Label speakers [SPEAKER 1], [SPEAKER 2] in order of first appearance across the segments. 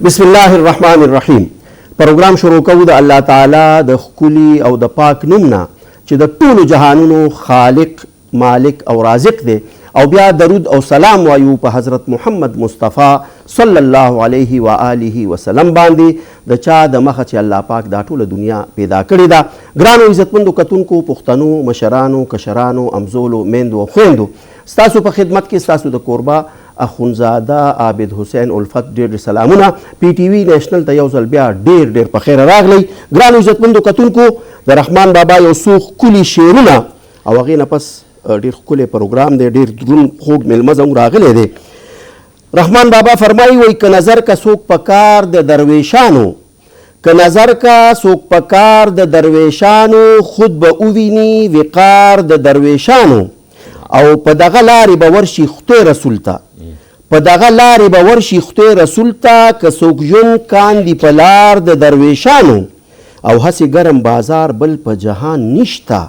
[SPEAKER 1] بسم الله الرحمن الرحیم. پروګرام شروع کوو د الله تعالی د ښکلي او د پاک نومنا چې د ټولو جهانونو خالق، مالک او رازق دی، او بیا درود او سلام وایو په حضرت محمد مصطفی صلی الله علیه و آله وسلم باندې د چا د مخه چې الله پاک دا ټوله دنیا پیدا کړې ده. ګرانو عزتمندو کتونکو، پښتنو، مشرانو، کشرانو، امزولو، میندو او خویندو، ستاسو په خدمت کې ستاسو د کوربه اخونزاده عابد حسین الفت ډېر سلامونه. پی ټي وي نیشنل ته یو ځل بیا ډېر په خیره راغلی. ګرانو عزتمندو کتونکو، د رحمان بابا یو څو ښکلي شعرونه او هغې نه پس ډېر ښکلی پروګرام دی، ډېر دروند خوږ میلمه زموږ راغلی دی. رحمان بابا فرمایي وایي که نظر کا څوک په کار د درویشانو، که نظر کا څوک په کار د درویشانو، خود به وویني وقار د درویشانو. او په دغه لارې به ورشي خدای رسول ته، په دغه لارې به ورشي خدای رسول ته، که څوک ژوند کاندي په لار د درویشانو، او هسې ګرم بازار بل په جهان نشته.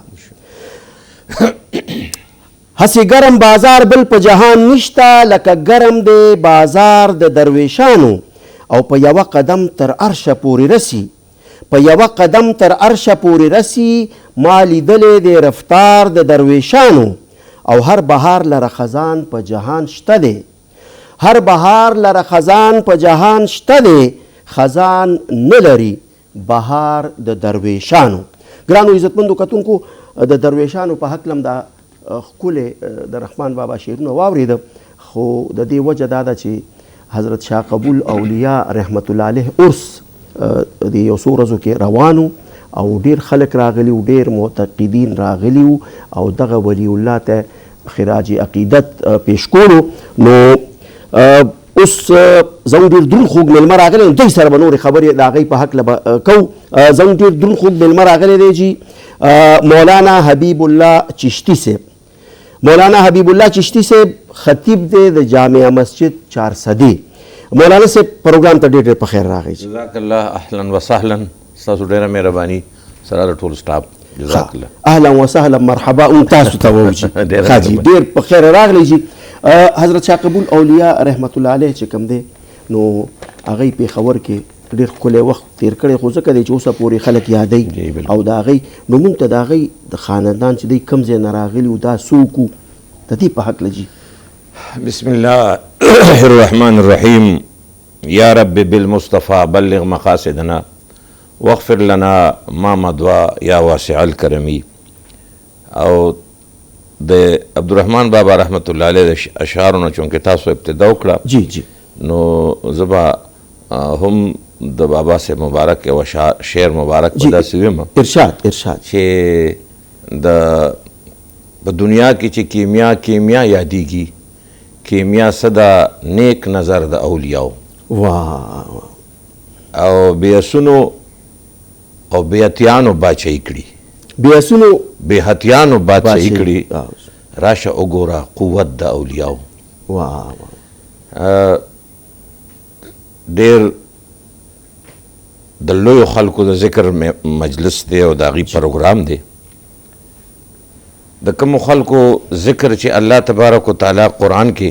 [SPEAKER 1] هسې ګرم بازار بل په جهان نشته، لکه ګرم دی بازار د درویشانو. او په یوه قدم تر عرشه پورې رسی، په یوه قدم تر عرشه پورې رسی، ما لیدلی دی رفتار د درویشانو. او هر بهار لره خزان په جهان شته دی، هر بهار لره خزان په جهان شته دی، خزان نه لري بهار د درویشانو. ګرانو عزتمندو کتونکو، د درویشانو په هکله هم دا ښکلې د رحمان بابا شعرونه واورېده، خو د دې وجه دا ده چې حضرت شاه قبول اولیاء رحمت الله علیه عرس د یو څو ورځو کې روانو، او ډیر خلک راغلي وو، ډیر معتقدین راغلي وو، او دغه ولی الله ته خراج عقیدت پیش کولو. نو اوس زموږ ډېر دروند خوږ میلمه راغلی، نو دوی سره به نورې خبرې د هغوی په هکله به کوو. زموږ ډېر دروند خوږ میلمه راغلی دی جي مولانا حبیب الله چشتي صاحب. مولانا حبیب الله چشتي صاحب خطیب دی د جامع مسجد چارسدی. مولانا صاحب پروګرام ته ډېر په خیر راغی.
[SPEAKER 2] جزاک الله اهلا وسهلا. ستاسو ډېره مهرباني سره د ټول سټاف. جزاک الله
[SPEAKER 1] اهلا وسهلا مرحبا. تاسو ته ووایو چې ډېر په خیر راغلی جي. حضرت شاه قبول اولیاء رحمت الله علیه چې کوم دی، نو هغوی پېښور کې ډېر ښکلی وخت تېر کړی، خو ځکه دی چې اوسه پورې خلک یادوي او د هغوی نو مونږ ته د هغوی د خاندان چې دی کوم ځای نه راغلي وو، دا څوک وو، د دې په هکله جي.
[SPEAKER 2] بسم الله الرحمن الرحیم. یا رب بالمصطفى بلغ مقاصدنا واغفر لنا ما مضى یا واسع الکرمی. او د عبدالرحمن بابا رحمت الله علیه د اشعارو نه چونکې تاسو ابتدا وکړه،
[SPEAKER 1] جی
[SPEAKER 2] نو زه به هم د بابا صاحب مبارک یو شعر مبارک په داسې ویم
[SPEAKER 1] ارشاد
[SPEAKER 2] چې په دنیا کې چې کیمیا یادیږي، کیمیا صدا نیک نظر د اولیاو.
[SPEAKER 1] واو.
[SPEAKER 2] او بیاسونو او بیاتیانو باچهی کړي،
[SPEAKER 1] بیاسونو
[SPEAKER 2] بیهتیانو باچهی کړي، راشه وګوره قوت د اولیاو.
[SPEAKER 1] واو.
[SPEAKER 2] ډېر د لویو خلکو د ذکر مجلس دی او د هغوی پروګرام دی. د کومو خلکو ذکر چې الله تبارک وتعالی قرآن کې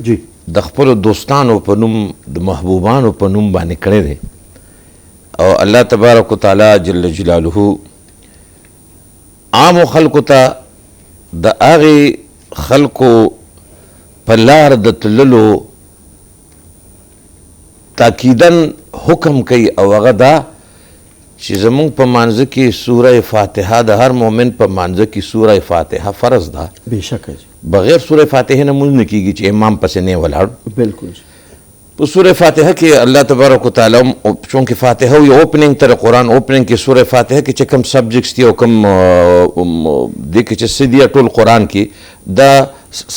[SPEAKER 1] جی
[SPEAKER 2] د خپلو دوستانو په نوم، د محبوبانو په نوم باندې کړی دی، او الله تبارک وتعالی جل جلاله عامو خلکو ته د هغې خلکو په لار د تللو تاکیدن حکم کوي، او هغه دا چې زمونږ په مانځه کې سوره فاتحه د هر مؤمن په مانځه کې سوره فاتحه فرض ده.
[SPEAKER 1] بېشکه جي.
[SPEAKER 2] بغیر سوره فاتحه نه مونځ نه کېږي چې امام پسې نه ولاړ.
[SPEAKER 1] بلکل.
[SPEAKER 2] په سوره فاتحه کې الله تبارک وتعالی چونکې فاتحه یو اوپننګ تر قرآن اوپننګ کې سوره فاتحه کې چې کوم سبجیکټس دي او کوم دې کې چې څه دي ټول قرآن کې دا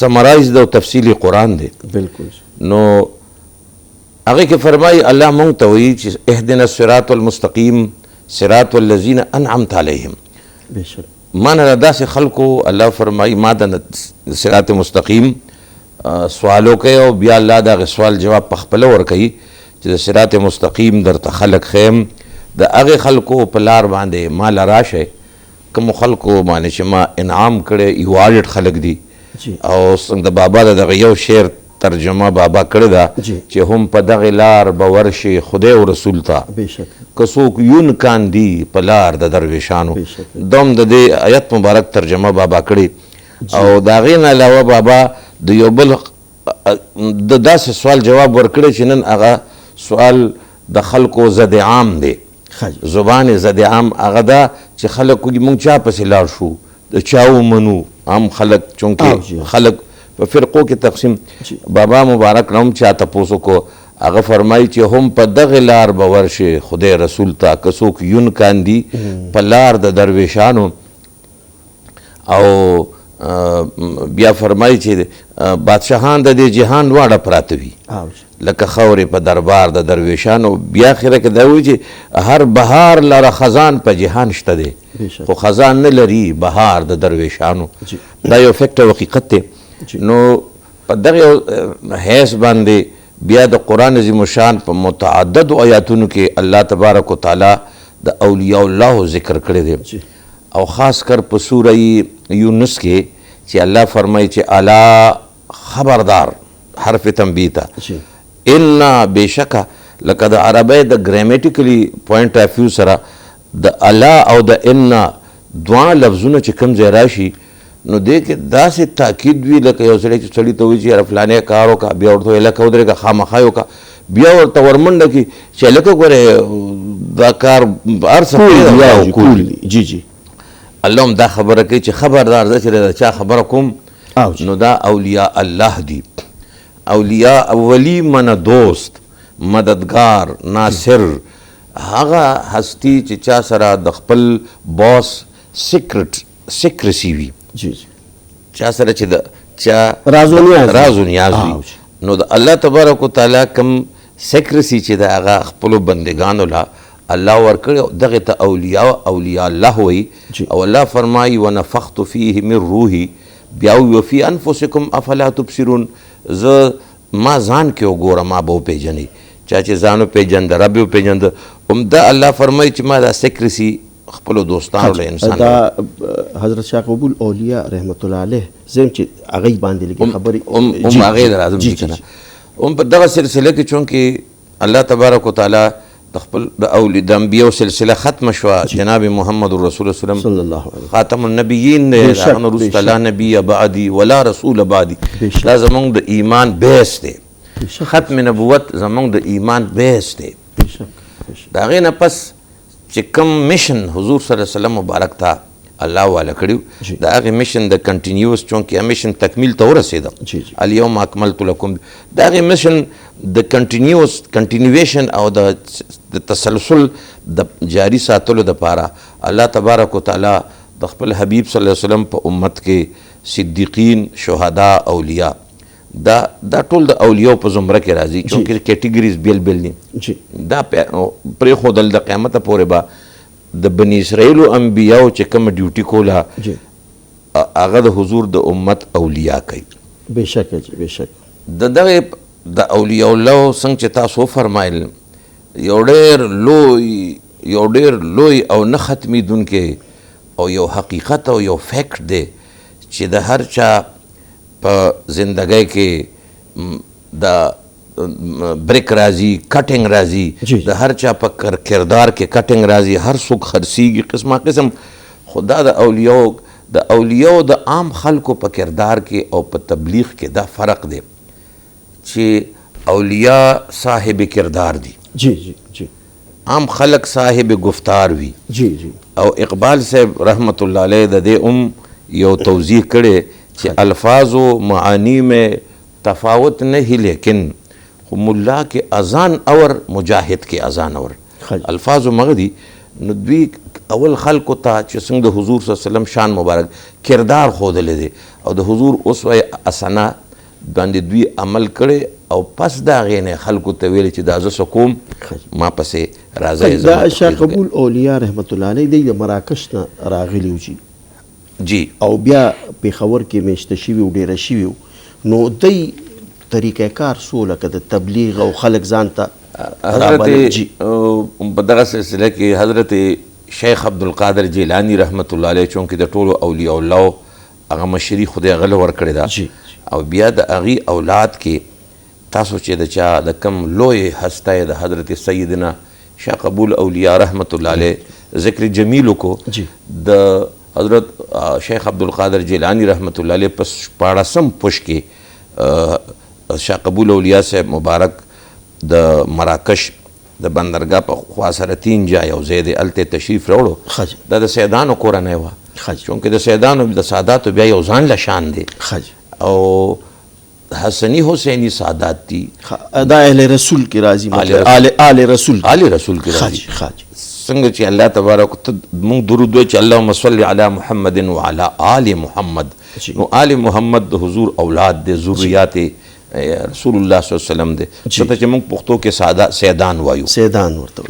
[SPEAKER 2] سمرایز ده او تفصیلي قرآن دی.
[SPEAKER 1] بلکل.
[SPEAKER 2] نو هغه کې فرمایي الله مونږ ته وایي چې اهدنا الصراط المستقیم صراط الذین انعمت علیهم.
[SPEAKER 1] بېشکه.
[SPEAKER 2] ما نه داسې خلکو الله فرمایي ما د صراط مستقیم سوالو کوي، او بیا الله د هغې سوال جواب په خپله ورکوي چې د صراط مستقیم درته خلک ښیم، د هغې خلکو په لار باندې ما له راشئ، کومو خلکو باندې چې ما انعام کړی ایوالډ خلک دي. او څنګه د بابا د دغه یو شعر ترجمه بابا کړې ده چې هم په دغه لار به ورشي خدای او رسول ته که څوک یون کاندي په لار د درویشانو دوم د دې آیت مبارک ترجمه بابا کړې او د هغې نه علاوه بابا د یو بل د داسې سوال جواب ورکړی چې نن هغه سوال د خلکو زد عام دی زبان زد عام هغه ده چې خلک وایي موږ چا پسې لاړ شو د چا ومنو عام خلک چونکې خلک په فرقو کې تقسیم بابا مبارک نه هم چا تپوس وکړو هغه فرمایي چې هم په دغې لار به ورشي خدای رسول ته که څوک یون کاندي په لار د درویشانو او بیا فرمایي چې بادشاهان د دې جهان دواړه پراته وي لکه خاورې په دربار د درویشانو بیا اخره کې دا وایي چې هر بهار لره خزان په جهان شته دی خو خزان نه لري بهار د درویشانو دا یو فیکټ او حقیقت دی نو په دغه حیث باندې بیا د قرآن عظیم الشان په متعددو آیاتونو کې الله تبارک وتعالی د اولیاء الله ذکر کړی دی او خاص کر په سوره یونس کې چې الله فرمایي چې الا خبردار حرف تنبیه ته ان بېشکه لکه د عربی د ګرامیټیکلی پوینټ آف ویو سره د الا او د ان دواړه لفظونه چې کوم ځای راشي نو دې کې داسې تاکید وي لکه یو سړی چې سړي ته وایي چې یاره فلانی کار وکړه بیا ورته وایي لکه ودرېږه خامخا یې وکړه بیا ورته ورمنډه کړي چې لکه ګورې دا کار هر څه
[SPEAKER 1] جی جی
[SPEAKER 2] الله هم دا خبره کوي چې خبردار زه چې د چا خبره کوم نو دا اولیاء الله دي اولیاء ولی من دوست مددگار ناصر هغه هستی چې چا سره د خپل باس سیکرسی وي چا سره چې د چا راز و نیاز وي نو د الله تبارک وتعالی کوم سیکرسی چې د هغه خپلو بندګانو له الله ورکړی دغه ته اولیاء الله وایي او الله فرمایي ونفخت فیه من روحي بیا وفي انفسکم افلا تبصرون زه ما ځان کې وګوره ما به وپېژنې چا چې ځان وپېژنده رب یې وپېژنده همدا الله فرمایي چې ما دا سیکرسي خپلو دوستانو له انسان
[SPEAKER 1] دا حضرت شاه قبول اولیاء رحمت الله علیه زم چې هغې باندې لږې خبرې
[SPEAKER 2] هم هغې ته راځم چې کنه هم په دغه سلسله کې چونکې الله تبارک وتعالی د خپل د انبیاو سلسله ختمه شوه جناب محمد رسول وسلم
[SPEAKER 1] صلی الله علیه
[SPEAKER 2] خاتم النبیین دی هغه نه وروسته لا نبی بعدي ولا رسول بعدي دا زمونږ د ایمان بیس دی ختم نبوت زمونږ د ایمان بیس دی د هغې نه پس چې کوم میشن حضور صلی الله علیه وسلم مبارک ته الله والا کړي د هغې میشن د کنټینیوس چونکې میشن تکمیل ته ورسېده الیوم اکملت لکم د هغې میشن د کنټینیویشن او د تسلسل د جاری ساتلو دپاره الله تبارک وتعالی د خپل حبیب صلی الله علیه وسلم په امت کې صدیقین شهدا اولیاء دا ټول د اولیاء په زمره کې راځي چونکې کیټیګریز بیل بیل دي دا پرېښودل د قیامته پورې به د بني اسرائیلو انبیاو چې کومه ډیوټي کوله هغه د حضور د امت اولیاء کوي
[SPEAKER 1] بېشکه جی بېشکه
[SPEAKER 2] د دغې د اولیاء الله څنګه چې تاسو وفرمایل یو ډېر لوی او نه ختمېدونکی او یو حقیقت او یو فیکټ دی چې د هر چا په زندګۍ کې د بریک راځي کټنګ راځي د هر چا په کردار کې کټنګ راځي هر څوک خرڅېږي قسمه قسم خو دا د اولیاو د عام خلکو په کردار کې او په تبلیغ کې دا فرق دی چې اولیاء صاحب کردار دي
[SPEAKER 1] جی جی جی
[SPEAKER 2] عام خلق صاحب گفتار وي
[SPEAKER 1] جی جی
[SPEAKER 2] او اقبال صاحب رحمت الله علیه د دې یو توضیح کړي چې الفاظ و معانی میں تفاوت نہیں لیکن ملا کے اذان اور مجاہد کے اذان اور الفاظ و مغدی نو دوی اول خلقو ته چې څنګه د حضور صلی الله علیه وسلم شان مبارک کردار ښودلی دی او د حضور اسوه حسنه باندې دوی عمل کړی او پس د هغې نه خلکو ته ویلې چې دا زه څه کوم ما پسې راځئ
[SPEAKER 1] دا شاه قبول اولیاء رحمت الله علیه دی د مراکش نه راغلي
[SPEAKER 2] جی
[SPEAKER 1] او بیا پېښور کې میشته شوي و ډېره شوي و نو دی طریقه کار څو لکه د تبلیغ او خلک ځان ته
[SPEAKER 2] حضرت په دغه سلسله کې حضرت شیخ عبدالقادر جیلانی رحمت الله علیه چونکې د ټولو اولیاء الله هغه مشري خدای هغه له ورکړې ده او بیا د هغې اولاد کې تاسو چې د چا د کم لوی هسته د حضرت سیدنا شاه قبول اولیاء رحمت الله علیه ذکر جمیل کو د حضرت شیخ عبدالقادر جیلانی رحمت الله علیه په 14 پوش کې شاه قبول اولیاء صاحب مبارک د مراکش د بندرګاه په خوا سره 3 جا یو ځای دی هلته تشریف راوړو دا د سیدانو کورنۍ وه چونکې د سیدانو د ساداتو بیا یو ځان له شان دی او حسنی حسینی سادات دي
[SPEAKER 1] دا اهل رسول کې راځي آل رسول
[SPEAKER 2] کې راځي څنګه چې الله تبارک موږ درود وایو چې اللهم صل علی محمد وعلى آل محمد نو آل محمد د حضور اولاد د ذریات رسول الله صلی الله علیه وسلم دی څه چې موږ پښتو کې سیدان وایو
[SPEAKER 1] سیدان ورته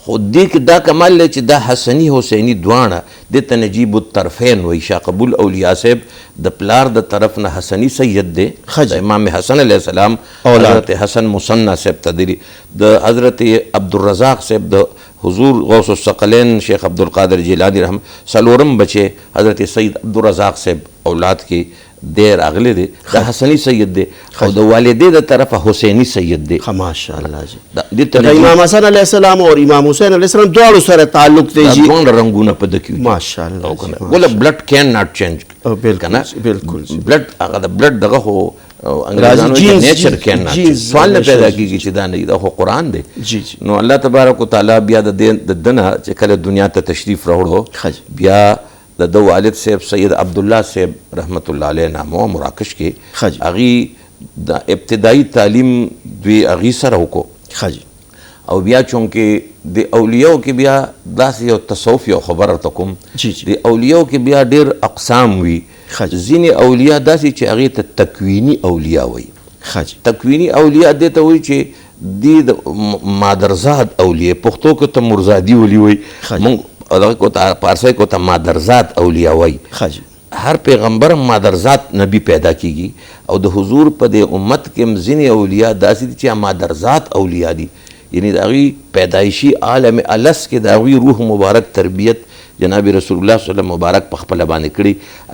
[SPEAKER 2] خو دې کې دا کمال دی چې دا حسنی حسینی دواړه دې ته نجیب الطرفین وایي شاه قبول اولیاء صاحب د پلار د طرف نه حسنی سید دی د امام حسن علیه السلام حضرت حسن مثنی صاحب ته دی د حضرت عبدالرزاق صاحب د حضور غوث الثقلین شیخ عبدالقادر جیلانی رحم څلورم بچی حضرت سید عبدالرزاق صاحب اولاد کې دیر اغلی دی دا حسنی سید دی او د والدې د طرفه حسینی سید دی
[SPEAKER 1] ماشاءالله جی د امام حسن علیه السلام او امام حسین علیه السلام دواړو سره تعلق دی جی
[SPEAKER 2] دواړه رنګونه په ده کې وي
[SPEAKER 1] ماشاءالله
[SPEAKER 2] ګوله بلډ کین ناټ چینج کنه
[SPEAKER 1] بالکل
[SPEAKER 2] بلډ هغه د بلډ دغه خو انګریزانو کې نیچر کین ناټ سوال نه پیدا کېږي چې دا نه دا خو قرآن دی نو الله تبارک وتعالی بیا د دنه چې کله دنیا ته تشریف راوړو بیا د ده والد صاحب سید عبدالله صاحب رحمت الله علیه نامه مراکش کې هغې د ابتدایي تعلیم دوی هغې سره وکړو او بیا چونکې د اولیاو کې بیا داسې یو تصوف یو خبر ورته کوم د اولیاو کې بیا ډېر اقسام وي ځینې اولیاء داسې چې هغې ته تکویني اولیاء وایي تکویني اولیاء دې ته وایي چې دې د مادرزاد اولیاء پښتو کې ته مرزادي ولي وایي مونږ پارسی کو ته مادرزاد اولیاء وایي هر پیغمبر مادرزاد نبی پیدا کیږي او د حضور په دې امت کې هم ځینې اولیاء داسې دي چې مادرزاد اولیاء دي یعنی د هغوی پیدایشي عالم الس کې د هغوی روح مبارک تربیت جناب رسول الله صلی الله علیه وسلم مبارک په خپله باندې کړي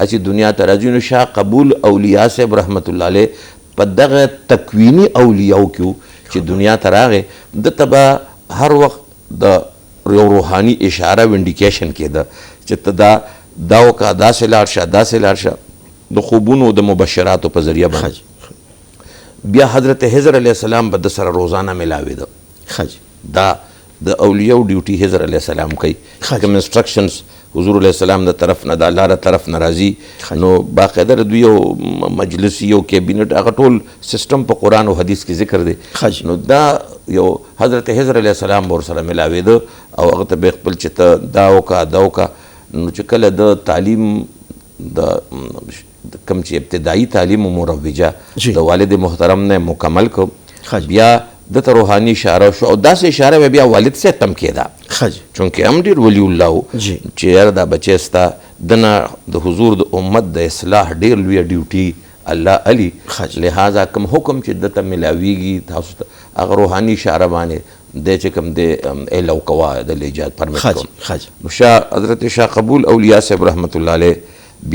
[SPEAKER 2] چې دنیا ته راځي نو شاه قبول اولیاء صاحب رحمت الله علیه په دغه تکویني اولیاو کې چې دنیا ته راغی دته به هر وخت د یو روحاني اشاره وینډیکیشن کېده چې ته دا وکړه داسې لاړ شه داسې لاړ شه د خوبونو د مبشراتو په ذریعه باندې بیا حضرت حضر علیه السلام به د سره روزانه ملاوېده دا د اولیاء ډیوټي حضر علیه السلام کوي کوم انسټرکشنز حضور علیه السلام د طرف نه د الله له طرف نه راځي نو باقاعده دوی یو مجلس یو کابینټ هغه ټول سیستم په قرآن او حدیث کې ذکر دی نو دا یو حضرت حضر علیه السلام به ورسره ملاوېده او هغه ته به خپل چې ته دا وکړه دا وکړه نو چې کله د تعلیم د کوم چې ابتدایي تعلیم مروجه د والد محترم نه مکمل کړ بیا دته روحاني اشاره شو او داسې اشاره به بیا والد سے تم کېده چونکې هم ډېر ولی الله و چې یاره دا بچی ستا دنه د حضور د امت د اصلاح ډېر لویه ډیوټي الله علي لہذا کوم حکم چې دته ملاویږي تاسو ته هغه روحاني اشاره باندې دی چې کوم دی ایلو کوه د لیجات پرمیټ کوم نو حضرت شاه قبول اولیاء صاحب رحمت الله علیه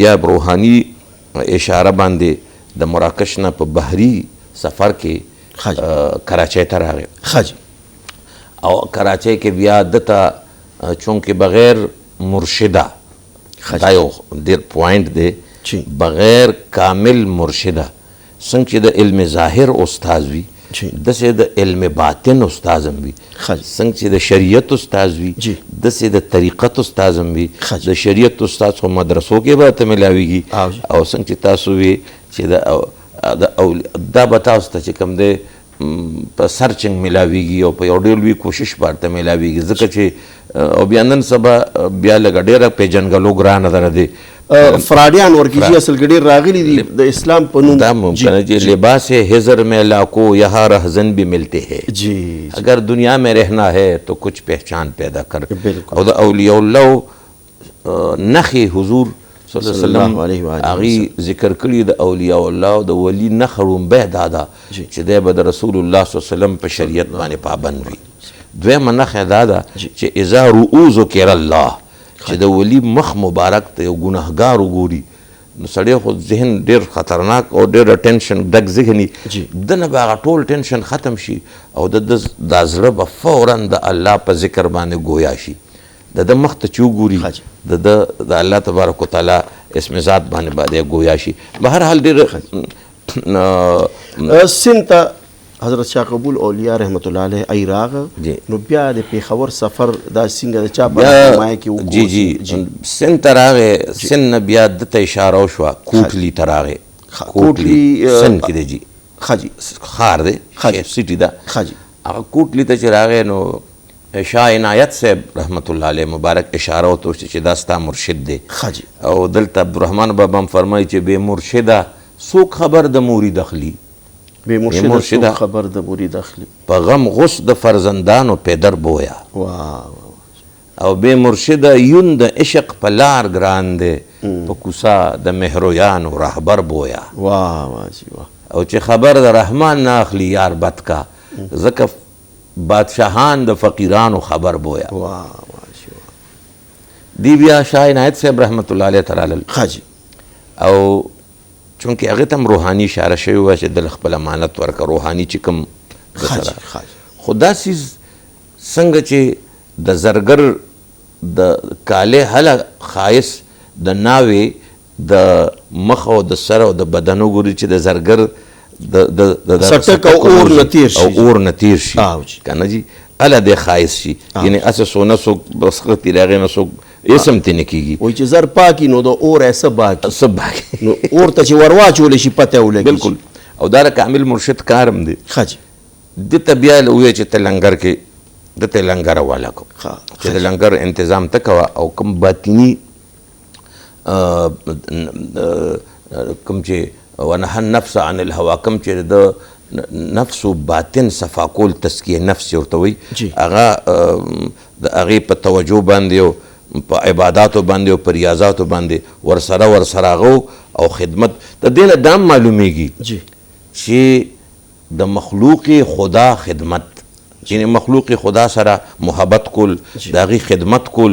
[SPEAKER 2] بیا روحاني اشاره باندې د مراکش نه په بحري سفر کې کراچۍ ته راغی او کراچۍ کې بیا دته چونکې بغیر مرشده دا یو ډېر پوینټ دی بغیر کامل مرشده څنګه چې د علم ظاهر استاذ وي داسې د علم باطن استاذ هم وي څنګه چې د شریعت استاذ وي داسې د طریقت استاذ هم وي د شریعت استاذ خو مدرسو کې به ته ملاویږي او څنګه چې تاسو وي چې دا به تاسو ته چې کوم دی په سرچنګ ملاویږي او په یو ډېر لوی کوشش ورته ملاویږي ځکه چې او بیا نن سبا بیا لږه ډېره پیژنګلو ګرانه ده دی
[SPEAKER 1] فراډیان ورکیږي اصل کې ډېر راغلي دي د اسلام په نوم
[SPEAKER 2] دا ممکنه چې لباس حضر میں لاکو یہاں رہزن بھی ملتے ہیں اگر دنیا میں رہنا ہے تو کچھ پہچان پیدا کر او د اولیاء الله نخي حضور صلی الله علیه وسلم هغې ذکر کړي د اولیاء الله او د ولی نښه ړومبی دا ده چې دی به د رسول الله صلی الله علیه وسلم په شریعت باندې پابند وي دویمه نښه دا ده چې اذا رؤو ذکر الله چې د ولی مخ مبارک ته یو ګناهګار وګوري نو سړی خو ذهن ډېر خطرناک او ډېر ټینشن ډک ذهني د نه به هغه ټول ټینشن ختم شي او د دا زړه به فورا د الله په ذکر باندې گویا شي د مخ ته چې وګوري د الله تبارک وتعالی اسم ذات باندې گویا شي. به هر حال ډېر
[SPEAKER 1] سند ته حضرت شاه قبول اولیاء رحمت الله علیه ای راغه نو بیا د پیښور سفر دا څنګه د چا په حمایه کې وکړو؟
[SPEAKER 2] جی سند ته راغې، سند نه بیا دته اشاره وشوه کوټلي ته راغې. کوټلي سند کې دی جی، ښار دی، سټي ده. هغه کوټلي ته چې راغې نو شاه عنایت صاحب رحمت الله علیه مبارک اشاره ورته وشي چې دا ستا مرشد دی. او دلته عبدالرحمن بابا هم فرمایي چې بې مرشده څوک خبر د مرید اخلي،
[SPEAKER 1] بے مرشده خبر د مرید اخلي.
[SPEAKER 2] په غم غص د فرزندانو پدر بویا، او بے مرشده یون د عشق په لار ګران دی، په کوڅه د مهرویانو رهبر بویا. او چې خبر د رحمان نه اخلي یار بد کا، ځکه بادشاهان د فقیرانو خبر بویا. دی بیا شاه عنایت صاحب رحمت الله علیه ترالل او چونکې هغې ته هم روحاني اشاره شوې وه چې دله خپل امانت ورکړه، روحاني چې کوم سره. خو دا څیز څنګه چې د زرګر د کالې هله ښایست د ناوې د مخ او د سر او د بدن وګوري چې د زرګر د
[SPEAKER 1] سټک او اور نه تیر شي،
[SPEAKER 2] او اور نه تیر شي که نه جي، هله دی ښایست شي. یعنې هسې سونه څوک بسخه تېري هغې نه څوک اسم تی نه کېږي.
[SPEAKER 1] وایي چې زر پاکي نو د اور څه باکي، نو اور ته چې ور واچولی شي پته ولګي.
[SPEAKER 2] بلکل. او دا د کامل مرشد کار هم دی. دې ته بیا وویل چې ته لنګر کې دته لنګر والا کو چې د لنګر انتظام ته کوه او کوم باطني کوم چې ونهى النفس عن الهوى کوم چې د نفس و باطن صفا کول تزکیه نفس ورته وایي، هغه د هغې په توجه باندې او په عباداتو باندې او په ریاضاتو باندې ورسره هغه او خدمت د دې نه دا هم معلومیږي چې د مخلوق خدا خدمت، یعنې مخلوق خدا سره محبت کول، د هغې خدمت کول،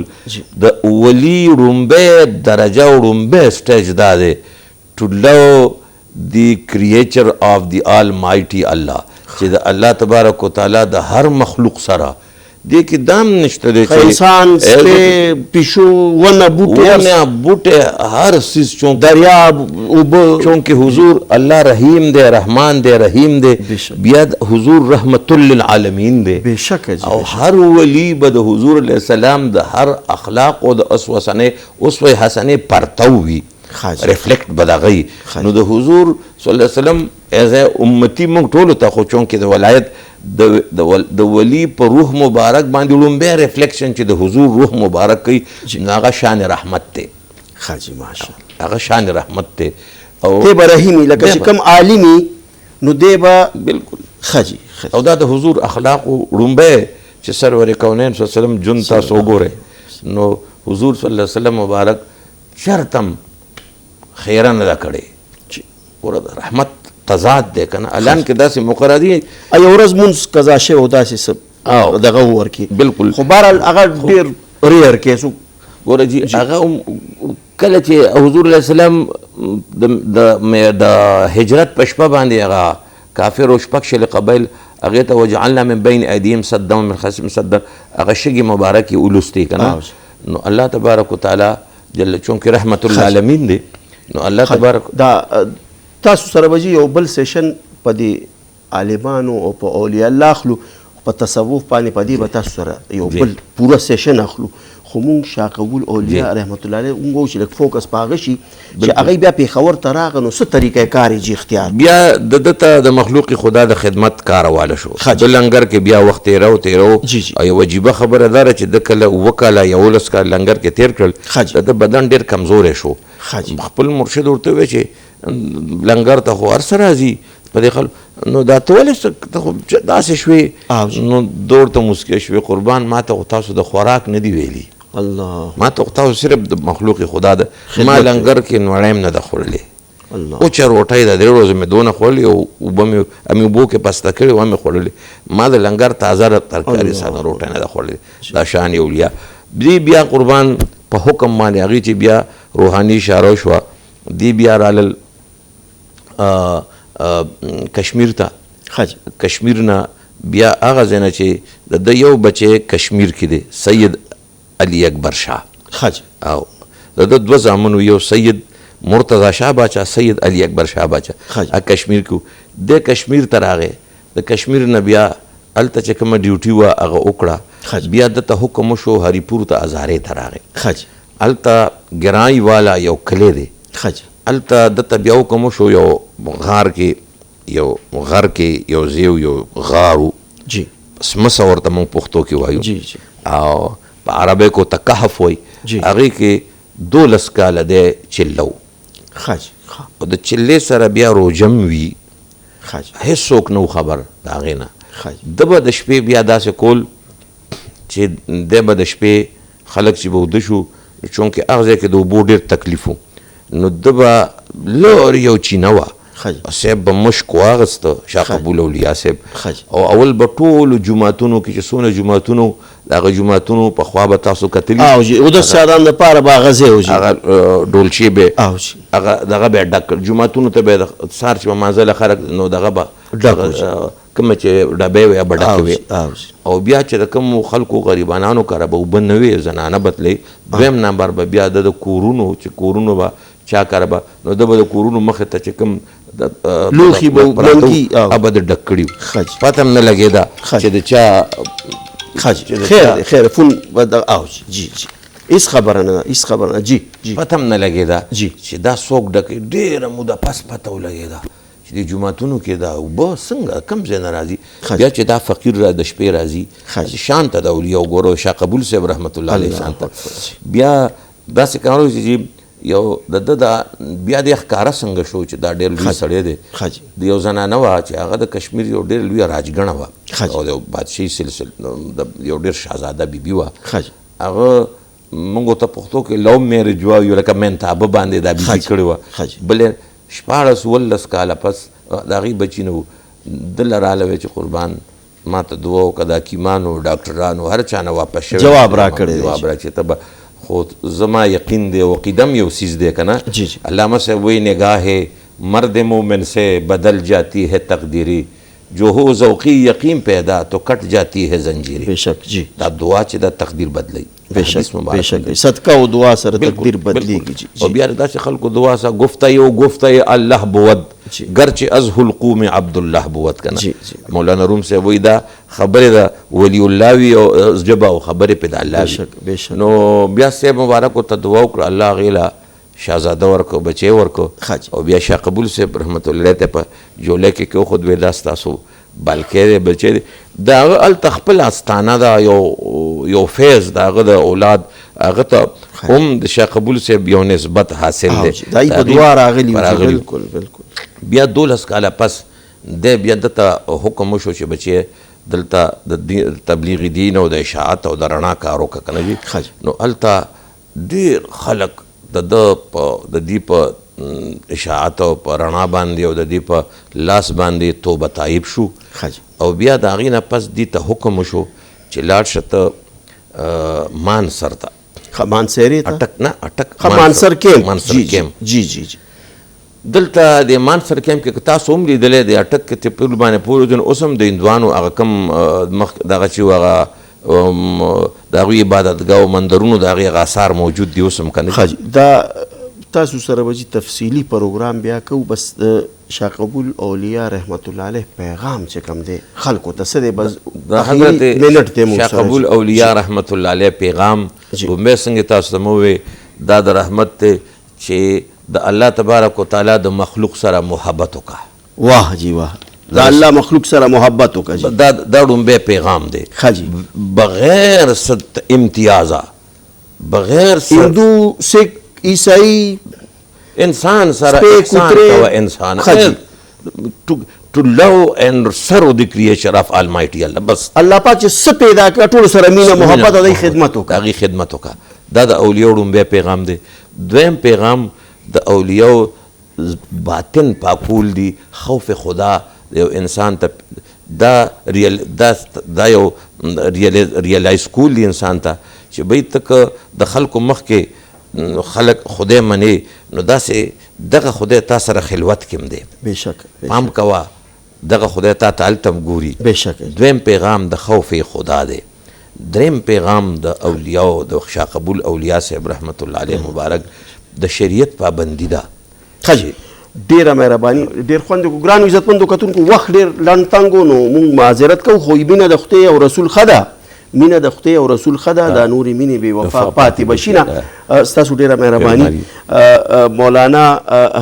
[SPEAKER 2] د ولی ړومبی درجه او ړومبی سټیج دا دی to love the creator of the almighty Allah، چې د الله تبارک وتعالی د هر مخلوق سره دې کې دام نشته دی چې
[SPEAKER 1] انسان سپی پیشو ونه
[SPEAKER 2] بوټه هر سیز چون
[SPEAKER 1] دریاب اوبه،
[SPEAKER 2] چونکې حضور الله رحیم دی، رحمان دی، رحیم دی، بیا حضور رحمت للعالمین دی. او هر ولی به د حضور علیه السلام د هر اخلاق او د اسوه حسنې پرتو وي، ریفلیکٹ بدغی. نو د حضور صلی الله علیه وسلم ایز امتی موږ ټولو ته خو چونکې د ولایت د ولی په روح مبارک باندې لومبی ریفلیکشن چې د حضور روح مبارک کوي نو هغه شان رحمت دی. هغه شان رحمت دی او
[SPEAKER 1] دی به رحیمي لکه چې کوم عالمي نو دی به
[SPEAKER 2] بالکل. او دا د حضور اخلاقو لومبی چې سرور کونین صلی الله علیه وسلم جون تاسو وګورئ نو حضور صلی الله علیه وسلم مبارک چرتم خیره نه ده کړې، ورته رحمت تضاد دی که نه. الان کې داسې مقرره دي
[SPEAKER 1] یو ورځ مونځ قضا شوی او داسې څه دغه وورکي،
[SPEAKER 2] بلکل.
[SPEAKER 1] خو بهرحال هغه ډېر ریئر کیس
[SPEAKER 2] ګوره جي هغه کله چې حضور علیه السلام د هجرت په شپه باندې هغه کافر او شپږ شلې قبایل هغې ته وجعلنا من بین ایدیهم سدا ومن خلفهم سدا، هغه شګې مبارکې ولوستې که نه. نو الله تبارک وتعالی جل چونکې رحمت للعالمین دی، نو الله تبارک
[SPEAKER 1] دا تاسو سره به یو بل سیشن په دې عالمانو او په اولیاء الله اخلو، په تصوف باندې په دې به تاسو سره یو بل پوره سیشن اخلو. خو مونږ شاه قبول اولیاء رحمت الله علیه مونږ وایو چې لږ فوکس په هغه شي چې هغوی بیا پېښور ته راغه نو څه طریقه کار یې اختیار
[SPEAKER 2] بیا د ده ته د مخلوق خدا د خدمت کارواله شو. د لنګر کې بیا وخت تېرو او یو عجیبه خبره دا چې د کله 7 کاله 11 کال لنګر کې تېر کړل، د بدن ډېر کمزوری شو. خپل مرشد ورته وویل چې لنګر ته خو هر څه راځي په دې خلکو، نو دا ته ولې داسې شوې؟ نو دور ته موسکې شوې، قربان ما ته خو تاسو د خوراک نه دی ویلي، ما ته خو تاسو صرف د مخلوق خدا ده. ما لنګر کې نوړی هم نه ده خوړلې، اوچه روټۍ د 3 ورځې مې دونه خوړلې او اوبه مې اوبو کې پسته کړې وه مې خوړلې. ما د لنګر تازه ترکاري ساده روټۍ نه ده خوړلې. دا شان اولیا دی بیا قربان په حکم باندې هغې چې بیا روحاني اشاره شوه دی بیا رالل کشمیر ته. کشمیر نه بیا هغه ځای نه چې د یو بچی کشمیر کې دی سید علي اکبر شاه او د ده دوه زامنو یو سید مرتضی شاه باچا سید علي اکبر شاه باچا کشمیر کې د کشمیر ته راغی. د کشمیر نه بیا هلته چې کومه ډیوټي وه هغه وکړه. بیا دته حکم وشو هریپور ته هزارې ته راغی. هلته ګرای والا یو کلی دی. هلته دته بیا حکم وشو یو غار کې یو ځای یو غارو سمسه ورته موږ پښتو کې وایو او په عربی کو ته کهف وایي. هغې کې 12 کاله دی چلو او د چلې سره بیا روجم وي هېڅوک نه و خبر د هغې نه. ده به د شپې بیا داسې کول چې دی به د شپې خلک چې به وده شو چونکې هغه ځای کې د اوبو ډېر تکلیف و نو ده به لرې یو چینه وه صاحب به مشک واغسته شاه قبول اولیا صاحب او اول به ټولو جوماتونو کې چې څونه جوماتونو د هغه جوماتونو پخوا به تاسو کتلي
[SPEAKER 1] او د سیادانو دپاره به هغه ځای وځي
[SPEAKER 2] هغه ډولچې به هغه دغه به یې ډک کړ جوماتونو ته به یې سهار چې به مانځله خلک نو دغه به کومه چې ډبې وې به ډکې وې او بیا چې د کومو خلکو غریبانانو کره به اوبه نه وې زنانه بتلې. دویم نمبر به بیا د کورونو چې کورونو به چا کره به نو ده به د کورونو مخې ته چې کوم
[SPEAKER 1] لوښي به منګي
[SPEAKER 2] به د ډک کړي پته هم نه لګېده چې د چا
[SPEAKER 1] خیر فون هیڅ خبره نه
[SPEAKER 2] پته هم نه لګېده چې دا څوک ډکوي. ډېره موده پس پته ولګېده چې د جوماتونو کې دا اوبه څنګه کم ځای نه راځي. بیا چې دا فقیر را د شپې راځي شان ته د اولیاء وګوره شاه قبول صاحب رحمت الله علیه شان ته بیا داسې کارونه چې یو د ده بیا د ښکاره څنګه شو چې دا ډېر لوی سړی دی. د یو زنانه وه چې هغه د کشمیر یو ډېر لویه راجګڼه وه او د بادشاهي سلسله یو ډېر شهزاده بیبي وه. هغه موږ ته پښتو کې لو میرج وایو لکه منتابه باندې دا بیبي کړې وه. بلې 14 کاله پس د هغې بچي نه و ده له راله وی چې قربان ما ته دعا وکړه د حکیمانو ډاکټرانو هر چا نه واپس شوی
[SPEAKER 1] جواب راکړی
[SPEAKER 2] چې ته به خو زما یقین دی و قدم یو چیز دی که نه. علامہ صاحب وہی نگاہ مرد مومن سے بدل جاتی ہے تقدیری جو ہو ذوقی یقین پیدا تو کٹ جاتی ہے زنجیری. دا دعا چې دا تقدیر بدلی
[SPEAKER 1] صدقه او دعا سره تقدیر بدلیږي.
[SPEAKER 2] او بیا داسې خلکو دعا سره گفته الله بود گرچه از حلقوم عبدالله بود که نه. مولانا روم صاحب وایي دا خبرې د ولی الله وي او ژبه او خبرې پې د الله وي. نو بیا صاحب مبارک ورته دعا وکړه الله هغې له شهزاده ورکو بچی ورکو او بیا شاه قبول صاحب رحمت الله ته په جوله کې کېښود وی دا ستاسو بلکې دی بچی دی د هغه هلته خپل استانه ده یو فیض د هغه د اولاد هغه ته هم د شاه قبول صاحب یو نسبت حاصل دی
[SPEAKER 1] په دعا راغلي
[SPEAKER 2] بیا 12 کاله پس دی بیا دته حکم وشو چې بچی دلته د تبلیغ دین او د اشاعت او د رڼا کار وکړه که نه وي. نو هلته ډېر خلک د دې په اشاعت او په رڼا باندې او د دې په لاس باندې توبه طایب شو او بیا د هغې نه پس دې ته حکم وشو چې لاړ شه ته مانسر ته
[SPEAKER 1] مانسرې ته
[SPEAKER 2] اټک
[SPEAKER 1] مانسر کیمپ
[SPEAKER 2] دلته د مانسر کیمپ کې تاسو هم لیدلی د اټک کې تپل باندې پورې اوس هم د هندوانو هغه کم مخ دغه چې هغه د هغوی عبادتګاه او مندرونو د هغې آثار موجود دي اوس هم که نه.
[SPEAKER 1] دا تاسو سره به تفصیلي پروګرام بیا کوو بس د شاه قبول اولیاء رحمت الله علیه پیغام چې کوم دی خلکو ته څه دی بس
[SPEAKER 2] د حضرت شاه قبول اولیاء رحمت الله علیه پیغام بومبې څنګه تاسو ته مو ووی دا د رحمت دی چې د الله تبارک وتعالی د مخلوق سره محبت وکړه.
[SPEAKER 1] واه جی واه د الله مخلوق سره محبت وکړه
[SPEAKER 2] دا ډومبې پیغام دی بغیر امتیازه بغیر
[SPEAKER 1] هندو سکھ عیسائی
[SPEAKER 2] انسان سره احسان کوه انسان to love and serve the creator of Almighty Allah. بس
[SPEAKER 1] الله پاک چې څه پیدا کړه ټولو سره مینه محبت او د خدمت وکړه
[SPEAKER 2] هغې خدمت وکړه. دا د اولیاء ډومبی پیغام دی. دویم پیغام د اولیاء باطن پاکول دی خوف خدا یو انسان ته دا یو ریلایز کول دی انسان ته چې بی ته که د خلکو مخکې خلک خدای منې نو داسې دغه خدای تا سره خلوت کې هم دی.
[SPEAKER 1] بېشکه
[SPEAKER 2] پام کوه دغه خدای تا ته هلته هم ګوري.
[SPEAKER 1] بېشکه
[SPEAKER 2] دویم پیغام د خوف خدا دی. دریم پیغام د اولیاء د شاه قبول اولیاء صاحب رحمت الله علیه مبارک د شریعت پابندي ده.
[SPEAKER 1] ښه ډېره مهرباني ډېر خوند وکړو. ګرانو عزتمندو کتونکو وخت ډېر لنډ تنګ و نو موږ معذرت کوو خو مینه د خدای او رسول ښه ده. مینه د خدای او رسول ښه ده. دا نورې مینې بې وفا پاتې به شي نه. ستاسو ډېره مهرباني. مولانا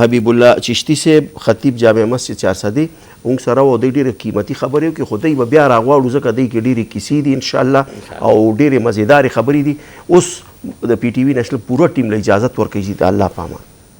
[SPEAKER 1] حبیب الله چشتي صاحب خطیب جامع مسجد چارسدې موږ سره و. دوی ډېرې قیمتي خبرې وکړې خو دوی به بیا راغواړو ځکه دوی کې ډېرې کیسې دي انشاءالله او ډېرې مزېدارې خبرې دي. اوس د پی ټي وي نېشنل پوره ټیم له اجازت ورکوي چې د الله په امان.